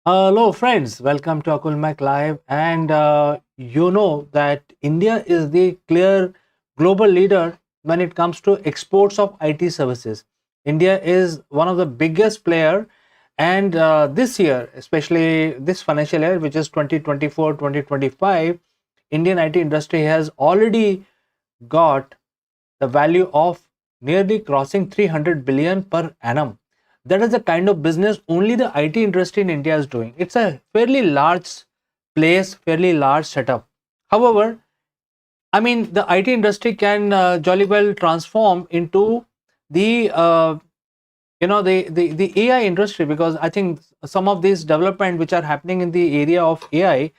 Hello, friends. Welcome to Akulmach Live. And you know that India is the clear global leader when it comes to exports of IT services. India is one of the biggest player, and this year, especially this financial year, which is 2024-2025, Indian IT industry has already got the value of nearly crossing 300 billion per annum. That is the kind of business only the IT industry in India is doing. It's a fairly large place, fairly large setup. However, I mean, the IT industry can jolly well transform into the the AI industry, because I think some of these development which are happening in the area of AI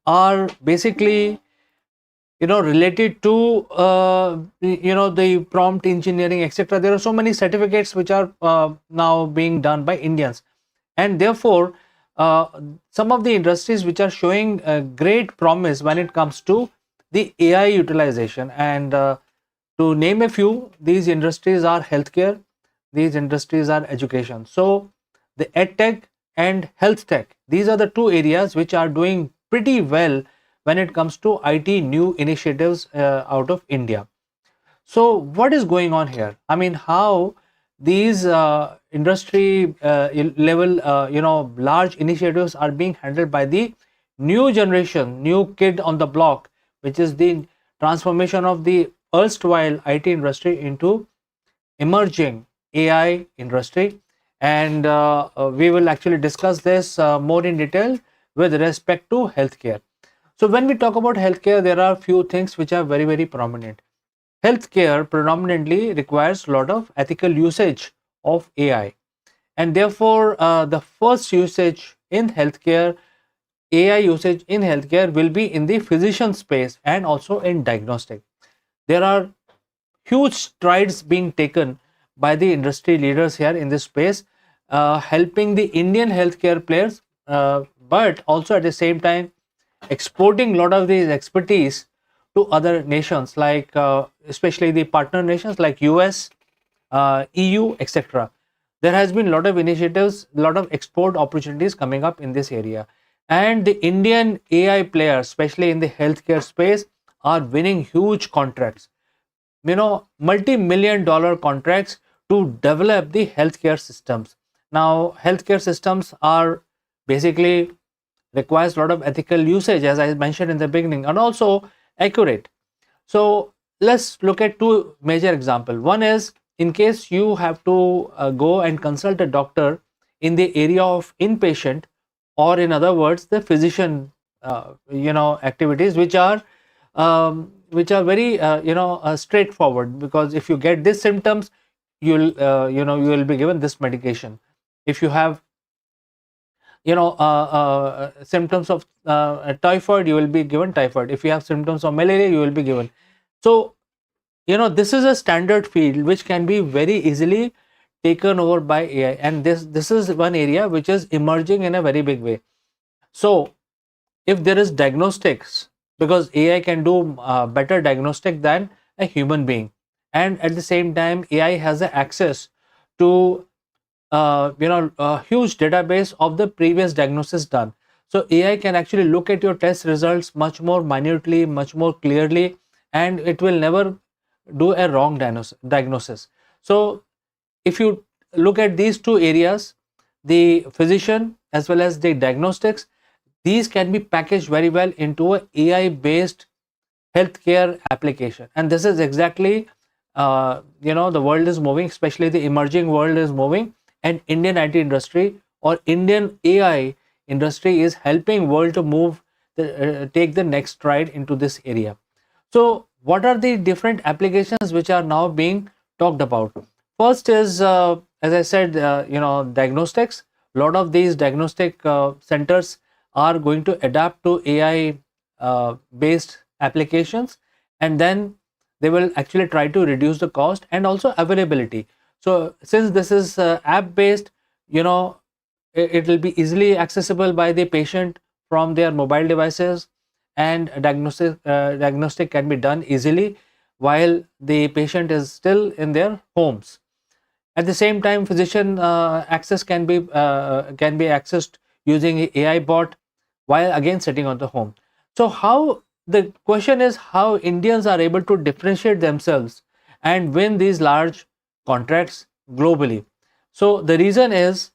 are basically related to the prompt engineering, etc. There are so many certificates which are now being done by Indians, and therefore uh, some of the industries which are showing great promise when it comes to the AI utilization. And to name a few, these industries are healthcare, these industries are education. So the edtech and health tech, these are the two areas which are doing pretty well when it comes to IT new initiatives out of India. So what is going on here? I mean, how these industry level, large initiatives are being handled by the new generation, new kid on the block, which is the transformation of the erstwhile IT industry into emerging AI industry. And we will actually discuss this more in detail with respect to healthcare. So when we talk about healthcare, there are few things which are very prominent. Healthcare predominantly requires a lot of ethical usage of AI, and therefore the first usage in healthcare, AI usage in healthcare, will be in the physician space and also in diagnostic. There are huge strides being taken by the industry leaders here in this space, helping the Indian healthcare players, but also at the same time exporting a lot of these expertise to other nations, like especially the partner nations like US, EU, etc. There has been a lot of initiatives, a lot of export opportunities coming up in this area, and the Indian AI players, especially in the healthcare space, are winning huge contracts, multi-million dollar contracts to develop the healthcare systems. Now healthcare systems are basically requires a lot of ethical usage, as I mentioned in the beginning, and also accurate. So let's look at two major examples. One is, in case you have to go and consult a doctor in the area of inpatient, or in other words, the physician, activities which are very straightforward, because if you get these symptoms, you will be given this medication. If you have symptoms of typhoid, you will be given typhoid. If you have symptoms of malaria, you will be given. So this is a standard field which can be very easily taken over by AI, and this is one area which is emerging in a very big way. So if there is diagnostics, because AI can do better diagnostic than a human being, and at the same time AI has a access to a huge database of the previous diagnosis done. So AI can actually look at your test results much more minutely, much more clearly, and it will never do a wrong diagnosis. So if you look at these two areas, the physician as well as the diagnostics, these can be packaged very well into a AI based healthcare application. And this is exactly the world is moving, especially the emerging world is moving, and Indian IT industry or Indian AI industry is helping world to move take the next stride into this area. So what are the different applications which are now being talked about? First is, as I said, diagnostics. A lot of these diagnostic centers are going to adapt to AI based applications, and then they will actually try to reduce the cost and also availability. So since this is app based, it will be easily accessible by the patient from their mobile devices, and diagnostic can be done easily while the patient is still in their homes. At the same time, physician access can be accessed using a AI bot while again sitting on the home. So how the question is how Indians are able to differentiate themselves and win these large contracts globally. So the reason is,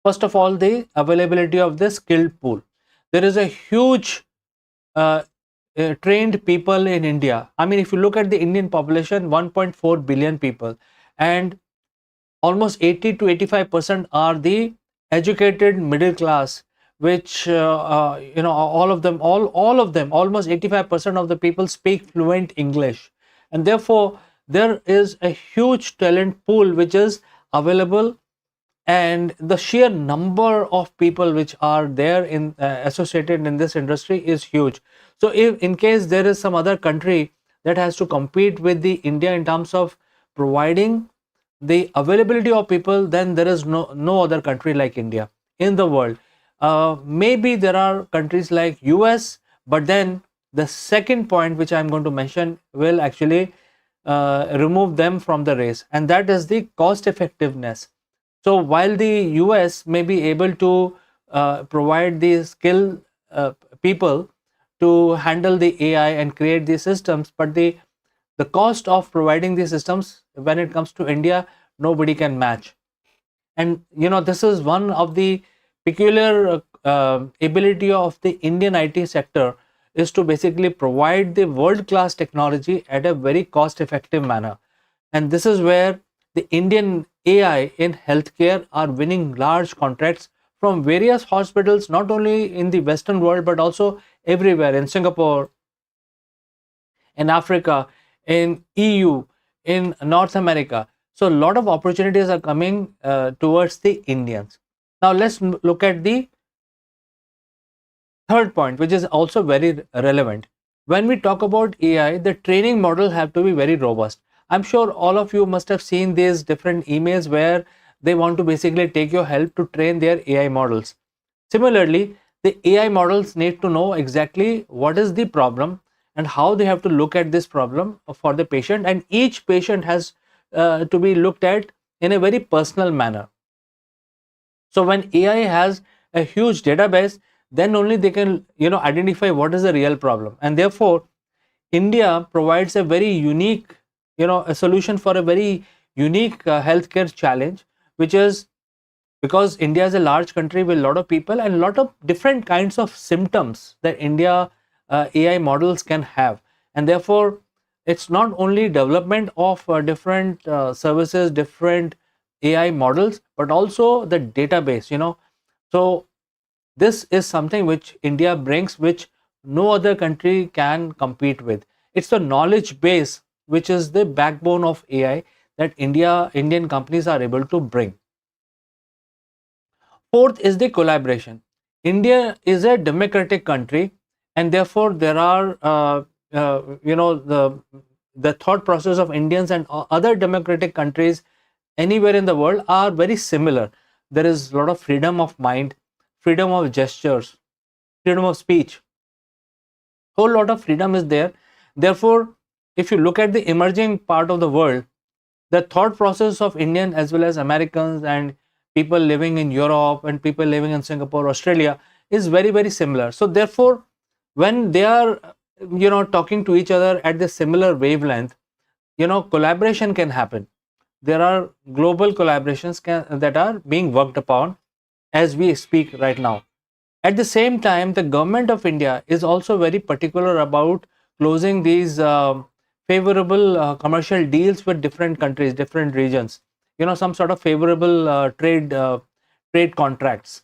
first of all, the availability of the skilled pool. There is a huge uh, trained people in India. I mean, if you look at the Indian population, 1.4 billion people, and almost 80 to 85% are the educated middle class, which all of them, all of them, almost 85% of the people speak fluent English, and therefore there is a huge talent pool which is available, and the sheer number of people which are there in associated in this industry is huge. So if in case there is some other country that has to compete with the India in terms of providing the availability of people, then there is no other country like India in the world. Maybe there are countries like US, but then the second point which I'm going to mention will actually remove them from the race, and that is the cost effectiveness. So while the US may be able to provide the skill people to handle the AI and create these systems, but the cost of providing these systems when it comes to India, nobody can match. And this is one of the peculiar ability of the Indian IT sector, is to basically provide the world class technology at a very cost effective manner. And this is where the Indian AI in healthcare are winning large contracts from various hospitals, not only in the Western world, but also everywhere in Singapore, in Africa, in EU, in North America. So a lot of opportunities are coming towards the Indians. Now let's look at the third point, which is also very relevant. When we talk about AI, the training model have to be very robust. I'm sure all of you must have seen these different emails where they want to basically take your help to train their AI models. Similarly, the AI models need to know exactly what is the problem and how they have to look at this problem for the patient, and each patient has to be looked at in a very personal manner. So when AI has a huge database, then only they can identify what is the real problem, and therefore India provides a very unique, a solution for a very unique healthcare challenge, which is because India is a large country with a lot of people and a lot of different kinds of symptoms that India AI models can have, and therefore it's not only development of different services, different AI models, but also the database. So this is something which India brings, which no other country can compete with. It's the knowledge base which is the backbone of AI that Indian companies are able to bring. Fourth is the collaboration. India is a democratic country, and therefore there are the thought process of Indians and other democratic countries anywhere in the world are very similar. There is a lot of freedom of mind, freedom of gestures, freedom of speech. Whole lot of freedom is there. Therefore, if you look at the emerging part of the world, the thought process of Indian as well as Americans and people living in Europe and people living in Singapore, Australia is very, very similar. So therefore, when they are talking to each other at the similar wavelength, collaboration can happen. There are global collaborations that are being worked upon as we speak right now. At the same time, the government of India is also very particular about closing these favorable commercial deals with different countries, different regions. Some sort of favorable trade contracts,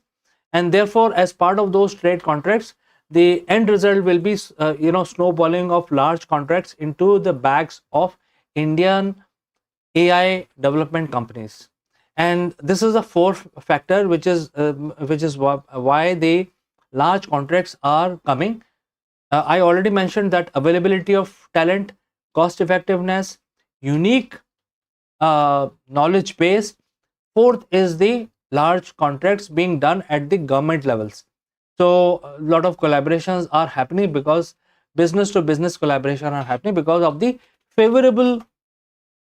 and therefore, as part of those trade contracts, the end result will be snowballing of large contracts into the bags of Indian AI development companies. And this is the fourth factor, which is why the large contracts are coming. I already mentioned that availability of talent, cost effectiveness, unique knowledge base. Fourth is the large contracts being done at the government levels. So a lot of collaborations are happening because business to business collaboration are happening because of the favorable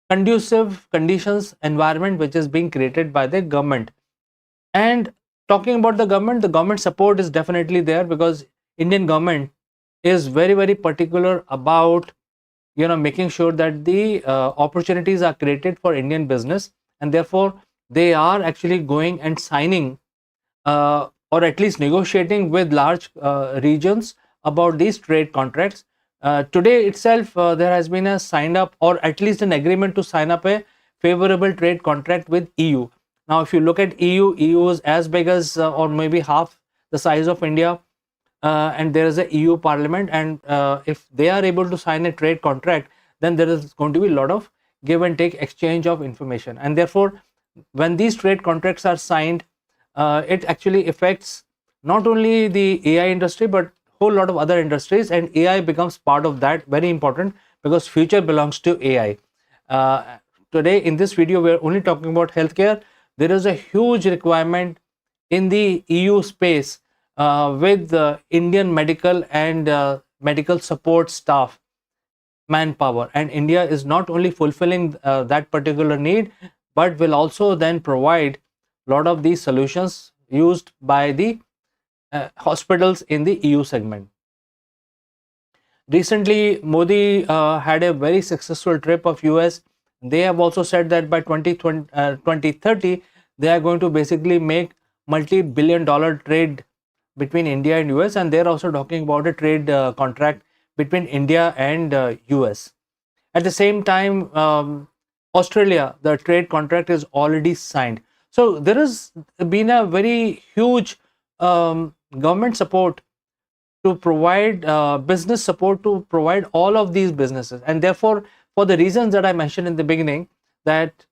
conducive conditions environment which is being created by the government. And talking about the government support is definitely there, because Indian government is very, very particular about making sure that the opportunities are created for Indian business, and therefore they are actually going and signing, or at least negotiating with large regions about these trade contracts. Today itself, there has been a signed up, or at least an agreement to sign up a favorable trade contract with EU. Now, if you look at EU is as big as, or maybe half the size of India, and there is a EU Parliament, and if they are able to sign a trade contract, then there is going to be a lot of give and take exchange of information, and therefore, when these trade contracts are signed, it actually affects not only the AI industry but whole lot of other industries, and AI becomes part of that. Very important, because future belongs to AI. Uh, Today in this video, we are only talking about healthcare. There is a huge requirement in the EU space, with Indian medical and medical support staff manpower, and India is not only fulfilling that particular need, but will also then provide a lot of these solutions used by the hospitals in the EU segment. Recently, Modi had a very successful trip of US. They have also said that by 2030, they are going to basically make multi-billion-dollar trade between India and US, and they're also talking about a trade contract between India and US. At the same time, Australia, the trade contract is already signed. So there has been a very huge government support to provide business support, to provide all of these businesses, and therefore, for the reasons that I mentioned in the beginning, that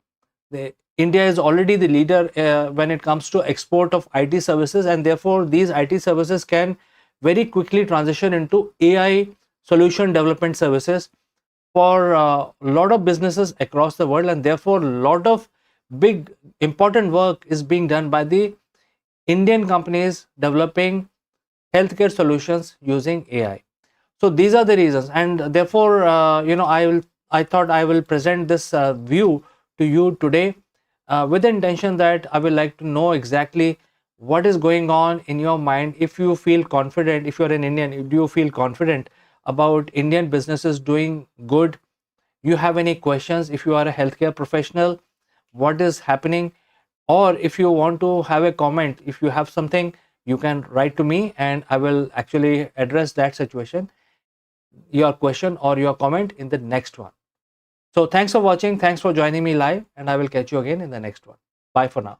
India is already the leader when it comes to export of IT services, and therefore these IT services can very quickly transition into AI solution development services for a lot of businesses across the world, and therefore a lot of big important work is being done by the Indian companies developing healthcare solutions using AI. So these are the reasons, and therefore, I thought I will present this view to you today, with the intention that I would like to know exactly what is going on in your mind. If you feel confident, if you're an Indian, do you feel confident about Indian businesses doing good? You have any questions? If you are a healthcare professional, what is happening? Or if you want to have a comment, if you have something, you can write to me, and I will actually address that situation, your question or your comment, in the next one. So thanks for watching, thanks for joining me live, and I will catch you again in the next one. Bye for now.